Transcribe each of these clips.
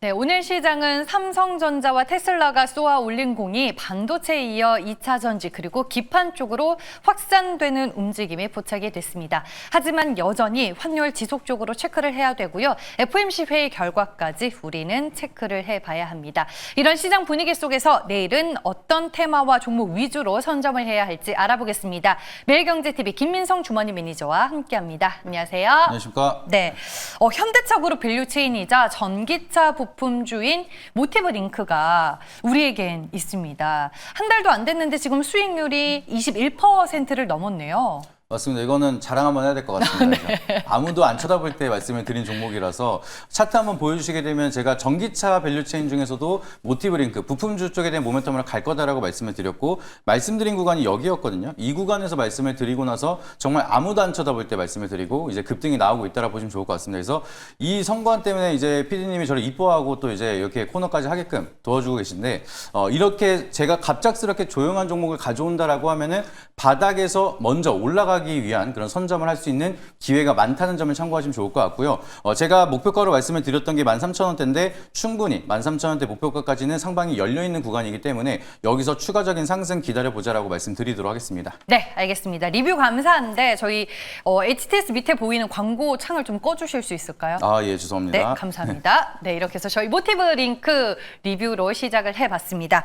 네, 오늘 시장은 삼성전자와 테슬라가 쏘아 올린 공이 반도체에 이어 2차 전지 그리고 기판 쪽으로 확산되는 움직임이 포착이 됐습니다. 하지만 여전히 환율 지속적으로 체크를 해야 되고요. FOMC 회의 결과까지 우리는 체크를 해봐야 합니다. 이런 시장 분위기 속에서 내일은 어떤 테마와 종목 위주로 선점을 해야 할지 알아보겠습니다. 매일경제TV 김민성 주머니 매니저와 함께합니다. 안녕하세요. 안녕하십니까. 네, 현대차 그룹 밸류체인이자 전기차 부품주인 모티브링크가 우리에겐 있습니다. 한 달도 안 됐는데 지금 수익률이 21%를 넘었네요. 맞습니다. 이거는 자랑 한번 해야 될 것 같습니다. 네. 아무도 안 쳐다볼 때 말씀을 드린 종목이라서 차트 한번 보여주시게 되면 제가 전기차 밸류체인 중에서도 모티브링크, 부품주 쪽에 대한 모멘텀으로 갈 거다라고 말씀을 드렸고 말씀드린 구간이 여기였거든요. 이 구간에서 말씀을 드리고 나서 정말 아무도 안 쳐다볼 때 말씀을 드리고 이제 급등이 나오고 있다라 보시면 좋을 것 같습니다. 그래서 이 성과한 때문에 이제 PD님이 저를 이뻐하고 또 이제 이렇게 코너까지 하게끔 도와주고 계신데 이렇게 제가 갑작스럽게 조용한 종목을 가져온다라고 하면은 바닥에서 먼저 올라가기 위한 그런 선점을 할 수 있는 기회가 많다는 점을 참고하시면 좋을 것 같고요. 제가 목표가로 말씀을 드렸던 게 13,000원대인데 충분히 13,000원대 목표가까지는 상방이 열려있는 구간이기 때문에 여기서 추가적인 상승 기다려보자라고 말씀드리도록 하겠습니다. 네, 알겠습니다. 리뷰 감사한데 저희 HTS 밑에 보이는 광고 창을 좀 꺼주실 수 있을까요? 아, 예, 죄송합니다. 네, 감사합니다. 네, 이렇게 해서 저희 모티브링크 리뷰로 시작을 해봤습니다.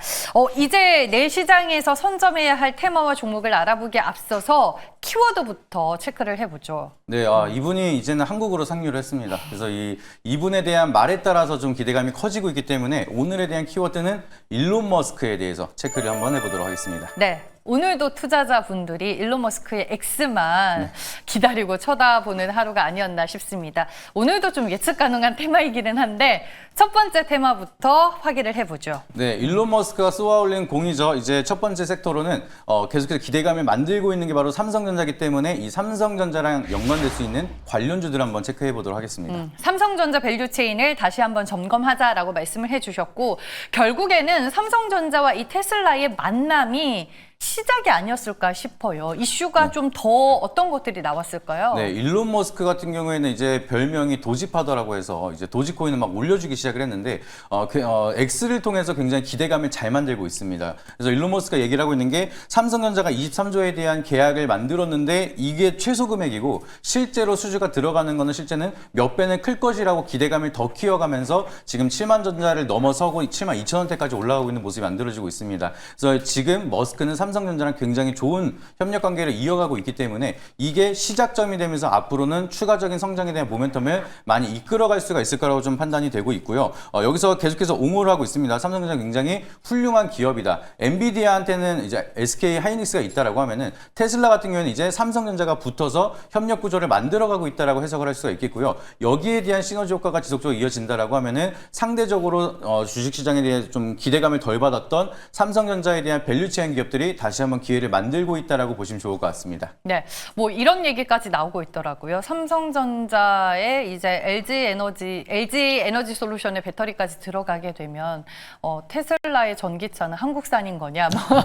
이제 내일 시장에서 선점해야 할 테마와 종목을 알아보기에 앞서서 키워드부터 체크를 해보죠. 네, 이분이 이제는 한국으로 상륙을 했습니다. 그래서 이분에 대한 말에 따라서 좀 기대감이 커지고 있기 때문에 오늘에 대한 키워드는 일론 머스크에 대해서 체크를 한번 해보도록 하겠습니다. 네. 오늘도 투자자분들이 일론 머스크의 X만 기다리고 쳐다보는 하루가 아니었나 싶습니다. 오늘도 좀 예측 가능한 테마이기는 한데 첫 번째 테마부터 확인을 해보죠. 네, 일론 머스크가 쏘아올린 공이죠. 이제 첫 번째 섹터로는 계속해서 기대감을 만들고 있는 게 바로 삼성전자이기 때문에 이 삼성전자랑 연관될 수 있는 관련주들 한번 체크해 보도록 하겠습니다. 삼성전자 밸류체인을 다시 한번 점검하자라고 말씀을 해주셨고 결국에는 삼성전자와 이 테슬라의 만남이 시작이 아니었을까 싶어요. 이슈가 좀 더 어떤 것들이 나왔을까요? 네, 일론 머스크 같은 경우에는 이제 별명이 도지파더라고 해서 이제 도지코인을 막 올려주기 시작을 했는데 X를 통해서 굉장히 기대감을 잘 만들고 있습니다. 그래서 일론 머스크가 얘기를 하고 있는 게 삼성전자가 23조에 대한 계약을 만들었는데 이게 최소 금액이고 실제로 수주가 들어가는 거는 실제는 몇 배는 클 것이라고 기대감을 더 키워가면서 지금 7만 전자를 넘어서고 7만 2천 원대까지 올라가고 있는 모습이 만들어지고 있습니다. 그래서 지금 머스크는 삼성전자랑 굉장히 좋은 협력 관계를 이어가고 있기 때문에 이게 시작점이 되면서 앞으로는 추가적인 성장에 대한 모멘텀을 많이 이끌어갈 수가 있을 거라고 좀 판단이 되고 있고요. 여기서 계속해서 옹호를 하고 있습니다. 삼성전자 굉장히 훌륭한 기업이다. 엔비디아한테는 이제 SK 하이닉스가 있다라고 하면은 테슬라 같은 경우는 이제 삼성전자가 붙어서 협력 구조를 만들어가고 있다라고 해석을 할 수가 있겠고요. 여기에 대한 시너지 효과가 지속적으로 이어진다라고 하면은 상대적으로 주식시장에 대해 좀 기대감을 덜 받았던 삼성전자에 대한 밸류체인 기업들이 다시 한번 기회를 만들고 있다라고 보시면 좋을 것 같습니다. 네, 뭐 이런 얘기까지 나오고 있더라고요. 삼성전자에 이제 LG 에너지 솔루션의 배터리까지 들어가게 되면 테슬라의 전기차는 한국산인 거냐, 뭐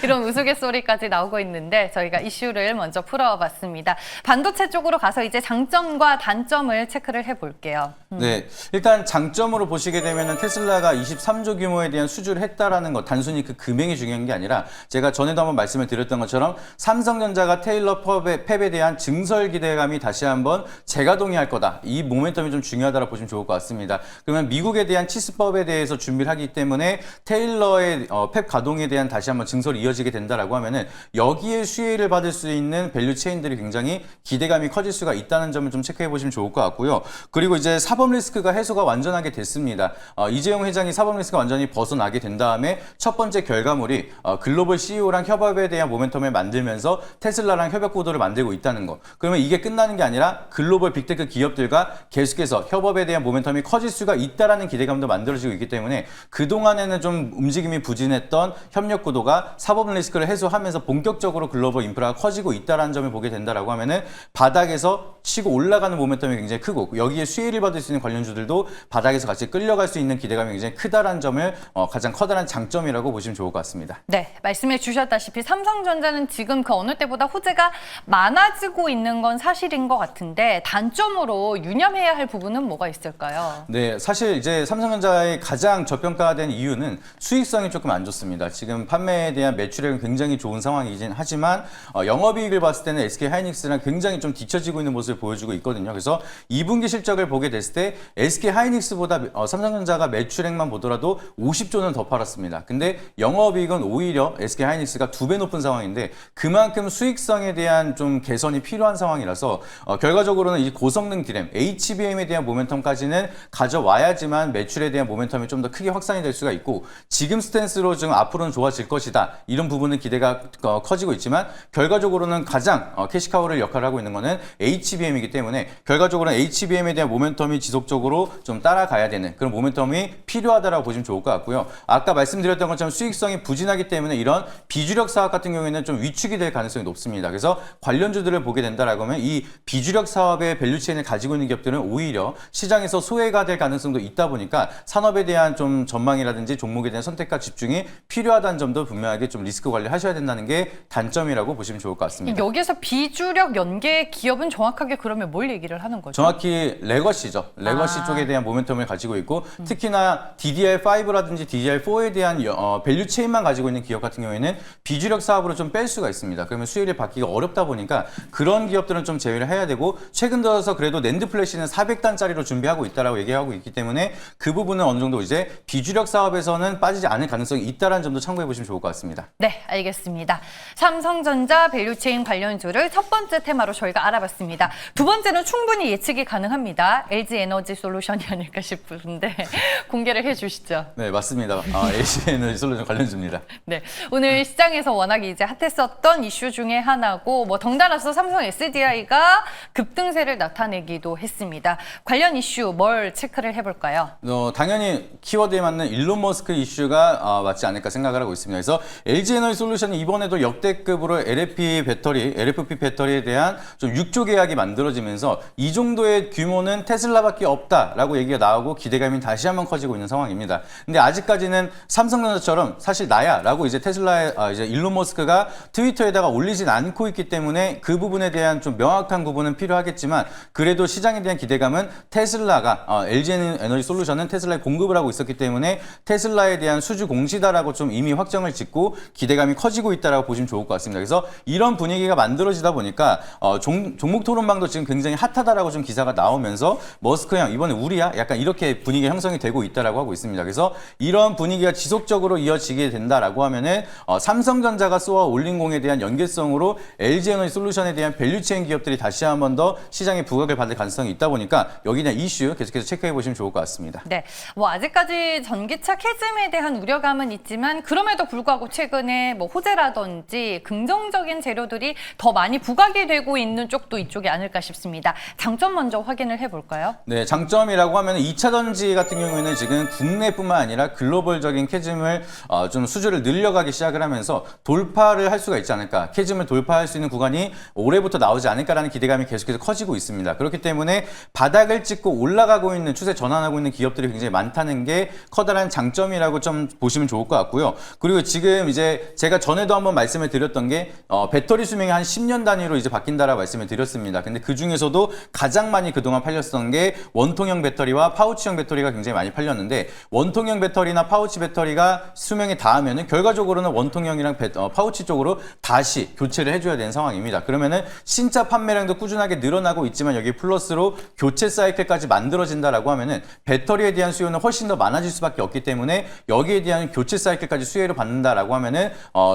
이런 우스갯소리까지 나오고 있는데 저희가 이슈를 먼저 풀어봤습니다. 반도체 쪽으로 가서 이제 장점과 단점을 체크를 해볼게요. 네, 일단 장점으로 보시게 되면은 테슬라가 23조 규모에 대한 수주를 했다라는 것, 단순히 그 금액이 중요한 게 아니라 제가 전에도 한번 말씀을 드렸던 것처럼 삼성전자가 테일러 팹에 대한 증설 기대감이 다시 한번 재가동이 할 거다. 이 모멘텀이 좀 중요하다고 보시면 좋을 것 같습니다. 그러면 미국에 대한 치스법에 대해서 준비를 하기 때문에 테일러의 팹 가동에 대한 다시 한번 증설이 이어지게 된다라고 하면은 여기에 수혜를 받을 수 있는 밸류 체인들이 굉장히 기대감이 커질 수가 있다는 점을 좀 체크해 보시면 좋을 것 같고요. 그리고 이제 사법 리스크가 해소가 완전하게 됐습니다. 이재용 회장이 사법 리스크가 완전히 벗어나게 된 다음에 첫 번째 결과물이 글로벌 CEO랑 협업에 대한 모멘텀을 만들면서 테슬라랑 협업 구도를 만들고 있다는 거. 그러면 이게 끝나는 게 아니라 글로벌 빅테크 기업들과 계속해서 협업에 대한 모멘텀이 커질 수가 있다라는 기대감도 만들어지고 있기 때문에 그동안에는 좀 움직임이 부진했던 협력 구도가 사법 리스크를 해소하면서 본격적으로 글로벌 인프라가 커지고 있다라는 점을 보게 된다라고 하면은 바닥에서 치고 올라가는 모멘텀이 굉장히 크고 여기에 수혜를 받을 수 있는 관련주들도 바닥에서 같이 끌려갈 수 있는 기대감이 굉장히 크다라는 점을 가장 커다란 장점이라고 보시면 좋을 것 같습니다. 네, 말씀해 주신 주셨다시피 삼성전자는 지금 그 어느 때보다 호재가 많아지고 있는 건 사실인 것 같은데 단점으로 유념해야 할 부분은 뭐가 있을까요? 네, 사실 이제 삼성전자의 가장 저평가된 이유는 수익성이 조금 안 좋습니다. 지금 판매에 대한 매출액은 굉장히 좋은 상황이긴 하지만 영업이익을 봤을 때는 SK하이닉스랑 굉장히 좀 뒤처지고 있는 모습을 보여주고 있거든요. 그래서 2분기 실적을 보게 됐을 때 SK하이닉스보다 삼성전자가 매출액만 보더라도 50조는 더 팔았습니다. 근데 영업이익은 오히려 SK하이닉스가 2배 높은 상황인데 그만큼 수익성에 대한 좀 개선이 필요한 상황이라서 결과적으로는 이 고성능 디램, HBM에 대한 모멘텀까지는 가져와야지만 매출에 대한 모멘텀이 좀 더 크게 확산이 될 수가 있고 지금 스탠스로 지금 앞으로는 좋아질 것이다. 이런 부분은 기대가 커지고 있지만 결과적으로는 가장 캐시카우를 역할을 하고 있는 것은 HBM이기 때문에 결과적으로는 HBM에 대한 모멘텀이 지속적으로 좀 따라가야 되는 그런 모멘텀이 필요하다라고 보시면 좋을 것 같고요. 아까 말씀드렸던 것처럼 수익성이 부진하기 때문에 이런 비주력 사업 같은 경우에는 좀 위축이 될 가능성이 높습니다. 그래서 관련주들을 보게 된다라고 하면 이 비주력 사업의 밸류체인을 가지고 있는 기업들은 오히려 시장에서 소외가 될 가능성도 있다 보니까 산업에 대한 좀 전망이라든지 종목에 대한 선택과 집중이 필요하다는 점도 분명하게 좀 리스크 관리하셔야 된다는 게 단점이라고 보시면 좋을 것 같습니다. 여기서 비주력 연계 기업은 정확하게 그러면 뭘 얘기를 하는 거죠? 정확히 레거시죠. 레거시 쪽에 대한 모멘텀을 가지고 있고 특히나 DDR5라든지 DDR4에 대한 밸류 체인만 가지고 있는 기업 같은 경우에는 비주력 사업으로 좀 뺄 수가 있습니다. 그러면 수혜를 받기가 어렵다 보니까 그런 기업들은 좀 제외를 해야 되고 최근 들어서 그래도 낸드 플래시는 400단짜리로 준비하고 있다라고 얘기하고 있기 때문에 그 부분은 어느 정도 이제 비주력 사업에서는 빠지지 않을 가능성이 있다라는 점도 참고해 보시면 좋을 것 같습니다. 네, 알겠습니다. 삼성전자 밸류체인 관련주를 첫 번째 테마로 저희가 알아봤습니다. 두 번째는 충분히 예측이 가능합니다. LG에너지솔루션이 아닐까 싶은데 공개를 해주시죠. 네, 맞습니다. LG에너지솔루션 관련주입니다. 네, 오늘 시장에서 워낙 이제 핫했었던 이슈 중에 하나고 덩달아서 삼성 SDI가 급등세를 나타내기도 했습니다. 관련 이슈 뭘 체크를 해볼까요? 당연히 키워드에 맞는 일론 머스크 이슈가 맞지 않을까 생각을 하고 있습니다. 그래서 LG에너지솔루션이 이번에도 역대급으로 LFP 배터리에 대한 좀 6조 계약이 만들어지면서 이 정도의 규모는 테슬라밖에 없다라고 얘기가 나오고 기대감이 다시 한번 커지고 있는 상황입니다. 근데 아직까지는 삼성전자처럼 사실 나야라고 이제 테슬라의 이제 일론 머스크가 트위터에다가 올리진 않고 있기 때문에 그 부분에 대한 좀 명확한 부분은 필요하겠지만 그래도 시장에 대한 기대감은 테슬라가 LG에너지솔루션은 테슬라에 공급을 하고 있었기 때문에 테슬라에 대한 수주 공시다라고 좀 이미 확정을 짓고 기대감이 커지고 있다라고 보시면 좋을 것 같습니다. 그래서 이런 분위기가 만들어지다 보니까 종목 토론방도 지금 굉장히 핫하다라고 좀 기사가 나오면서 머스크 형 이번에 우리야? 약간 이렇게 분위기가 형성이 되고 있다라고 하고 있습니다. 그래서 이런 분위기가 지속적으로 이어지게 된다라고 하면은 삼성전자가 쏘아 올린 공에 대한 연계성으로 LG에너지솔루션에 대한 밸류체인 기업들이 다시 한 번 더 시장에 부각을 받을 가능성이 있다 보니까 여기에 대한 이슈 계속해서 체크해 보시면 좋을 것 같습니다. 네, 아직까지 전기차 캐즘에 대한 우려감은 있지만 그럼에도 불구하고 최근에 호재라든지 긍정적인 재료들이 더 많이 부각이 되고 있는 쪽도 이쪽이 아닐까 싶습니다. 장점 먼저 확인을 해볼까요? 네, 장점이라고 하면 2차 전지 같은 경우에는 지금 국내뿐만 아니라 글로벌적인 캐즘을 좀 수주를 늘려가기 시작을 하면서 돌파를 할 수가 있지 않을까. 캐즘을 돌파할 수 있는 구간이 올해부터 나오지 않을까라는 기대감이 계속해서 커지고 있습니다. 그렇기 때문에 바닥을 찍고 올라가고 있는 추세 전환하고 있는 기업들이 굉장히 많다는 게 커다란 장점이라고 좀 보시면 좋을 것 같고요. 그리고 지금 이제 제가 전에도 한번 말씀을 드렸던 게 배터리 수명이 한 10년 단위로 이제 바뀐다라고 말씀을 드렸습니다. 근데 그 중에서도 가장 많이 그동안 팔렸던 게 원통형 배터리와 파우치형 배터리가 굉장히 많이 팔렸는데 원통형 배터리나 파우치 배터리가 수명이 닿으면은 결과적으로는 원통형이랑 파우치 쪽으로 다시 교체를 해줘야 되는 상황입니다. 그러면은 신차 판매량도 꾸준하게 늘어나고 있지만 여기 플러스로 교체 사이클까지 만들어진다라고 하면은 배터리에 대한 수요는 훨씬 더 많아질 수밖에 없기 때문에 여기에 대한 교체 사이클까지 수혜를 받는다라고 하면은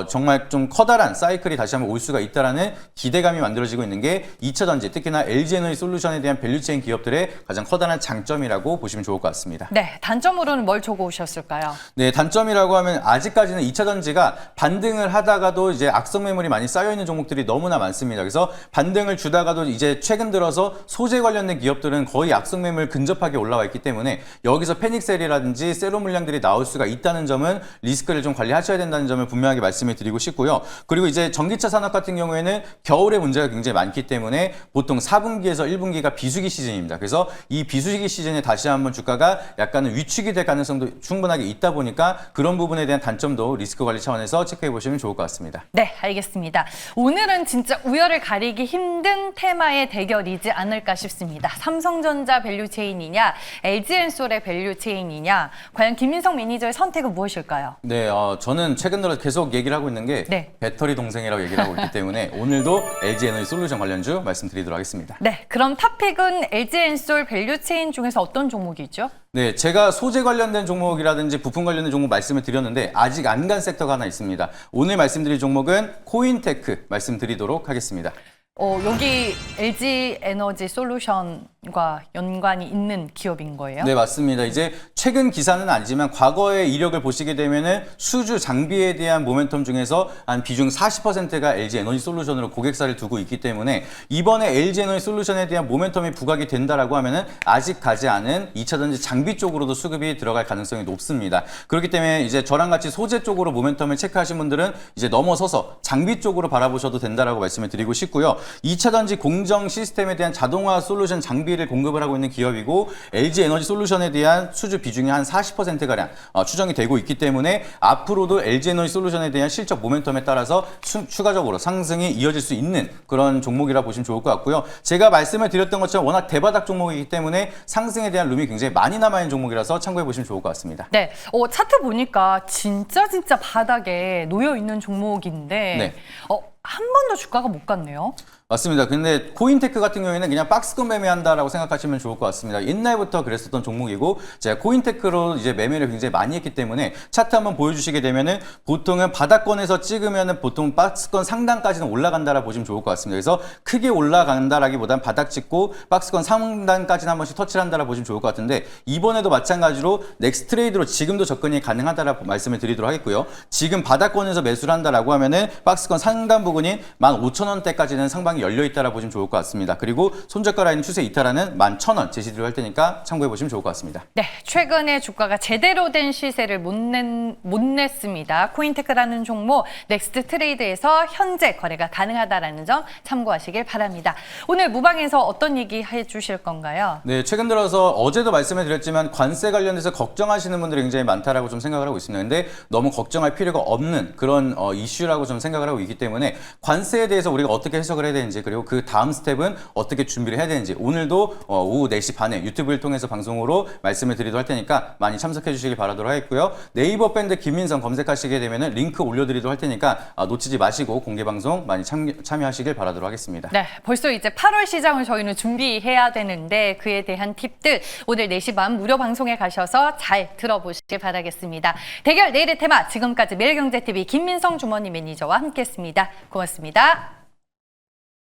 정말 좀 커다란 사이클이 다시 한번 올 수가 있다라는 기대감이 만들어지고 있는 게 2차 전지, 특히나 LG에너지솔루션에 대한 밸류체인 기업들의 가장 커다란 장점이라고 보시면 좋을 것 같습니다. 네, 단점으로는 뭘 적어오셨을까요? 네, 단점이라고 하면 아직까지는 2차 전지가 반등을 하다가도 이제 악성 매물이 많이 쌓여 있는 종목들이 너무나 많습니다. 그래서 반등을 주다가도 이제 최근 들어서 소재 관련된 기업들은 거의 악성 매물 근접하게 올라와 있기 때문에 여기서 패닉셀이라든지 세로 물량들이 나올 수가 있다는 점은 리스크를 좀 관리하셔야 된다는 점을 분명하게 말씀을 드리고 싶고요. 그리고 이제 전기차 산업 같은 경우에는 겨울에 문제가 굉장히 많기 때문에 보통 4분기에서 1분기가 비수기 시즌입니다. 그래서 이 비수기 시즌에 다시 한번 주가가 약간은 위축이 될 가능성도 충분하게 있다 보니까 그런 부분에 대한 단점도 리스크 관리 차원에서 체크해 보시면 좋을 것 같습니다. 네, 알겠습니다. 오늘은 진짜 우열을 가리기 힘든 테마의 대결이지 않을까 싶습니다. 삼성전자 밸류체인이냐, LG엔솔의 밸류체인이냐, 과연 김민성 매니저의 선택은 무엇일까요? 네, 저는 최근 들어 계속 얘기를 하고 있는 게 네. 배터리 동생이라고 얘기를 하고 있기 때문에 오늘도 LG에너지솔루션 관련주 말씀드리도록 하겠습니다. 네, 그럼 탑픽은 LG엔솔 밸류체인 중에서 어떤 종목이죠? 네, 제가 소재 관련된 종목이라든지 부품 관련된 종목 말씀을 드렸는데 아직 안 간 섹터가 하나 있습니다. 오늘 말씀드릴 종목은 코인테크 말씀드리도록 하겠습니다. 여기 LG 에너지 솔루션과 연관이 있는 기업인 거예요? 네, 맞습니다. 이제 최근 기사는 아니지만 과거의 이력을 보시게 되면은 수주 장비에 대한 모멘텀 중에서 한 비중 40%가 LG 에너지 솔루션으로 고객사를 두고 있기 때문에 이번에 LG 에너지 솔루션에 대한 모멘텀이 부각이 된다라고 하면은 아직 가지 않은 2차 전지 장비 쪽으로도 수급이 들어갈 가능성이 높습니다. 그렇기 때문에 이제 저랑 같이 소재 쪽으로 모멘텀을 체크하신 분들은 이제 넘어서서 장비 쪽으로 바라보셔도 된다라고 말씀을 드리고 싶고요. 2차 전지 공정 시스템에 대한 자동화 솔루션 장비를 공급을 하고 있는 기업이고 LG 에너지 솔루션에 대한 수주 비중이 한 40%가량 추정이 되고 있기 때문에 앞으로도 LG 에너지 솔루션에 대한 실적 모멘텀에 따라서 추가적으로 상승이 이어질 수 있는 그런 종목이라 보시면 좋을 것 같고요. 제가 말씀을 드렸던 것처럼 워낙 대바닥 종목이기 때문에 상승에 대한 룸이 굉장히 많이 남아있는 종목이라서 참고해 보시면 좋을 것 같습니다. 네, 차트 보니까 진짜 바닥에 놓여 있는 종목인데 네. 한 번도 주가가 못 갔네요. 맞습니다. 근데 코인테크 같은 경우에는 그냥 박스권 매매한다라고 생각하시면 좋을 것 같습니다. 옛날부터 그랬었던 종목이고 제가 코인테크로 이제 매매를 굉장히 많이 했기 때문에 차트 한번 보여주시게 되면은 보통은 바닥권에서 찍으면은 보통 박스권 상단까지는 올라간다라 보시면 좋을 것 같습니다. 그래서 크게 올라간다라기보단 바닥 찍고 박스권 상단까지는 한 번씩 터치를 한다라 보시면 좋을 것 같은데 이번에도 마찬가지로 넥스트 트레이드로 지금도 접근이 가능하다라고 말씀을 드리도록 하겠고요. 지금 바닥권에서 매수를 한다라고 하면은 박스권 상단 부근인 15,000원대까지는 상방 열려 있다라 보시면 좋을 것 같습니다. 그리고 손절가 라인 추세 이탈하는 11,000원 제시드릴 할 테니까 참고해 보시면 좋을 것 같습니다. 네, 최근에 주가가 제대로 된 시세를 못 냈습니다. 코인테크라는 종목 넥스트 트레이드에서 현재 거래가 가능하다라는 점 참고하시길 바랍니다. 오늘 무방에서 어떤 얘기 해주실 건가요? 네, 최근 들어서 어제도 말씀을 드렸지만 관세 관련해서 걱정하시는 분들이 굉장히 많다라고 좀 생각을 하고 있습니다. 근데 너무 걱정할 필요가 없는 그런 이슈라고 좀 생각을 하고 있기 때문에 관세에 대해서 우리가 어떻게 해석을 해야 되는지 그리고 그 다음 스텝은 어떻게 준비를 해야 되는지 오늘도 오후 4시 반에 유튜브를 통해서 방송으로 말씀을 드리도록 할 테니까 많이 참석해 주시길 바라도록 하겠고요. 네이버 밴드 김민성 검색하시게 되면은 링크 올려드리도록 할 테니까 놓치지 마시고 공개 방송 많이 참여하시길 바라도록 하겠습니다. 네, 벌써 이제 8월 시장을 저희는 준비해야 되는데 그에 대한 팁들 오늘 4시 반 무료 방송에 가셔서 잘 들어보시길 바라겠습니다. 대결 내일의 테마 지금까지 매일경제TV 김민성 주머니 매니저와 함께했습니다. 고맙습니다.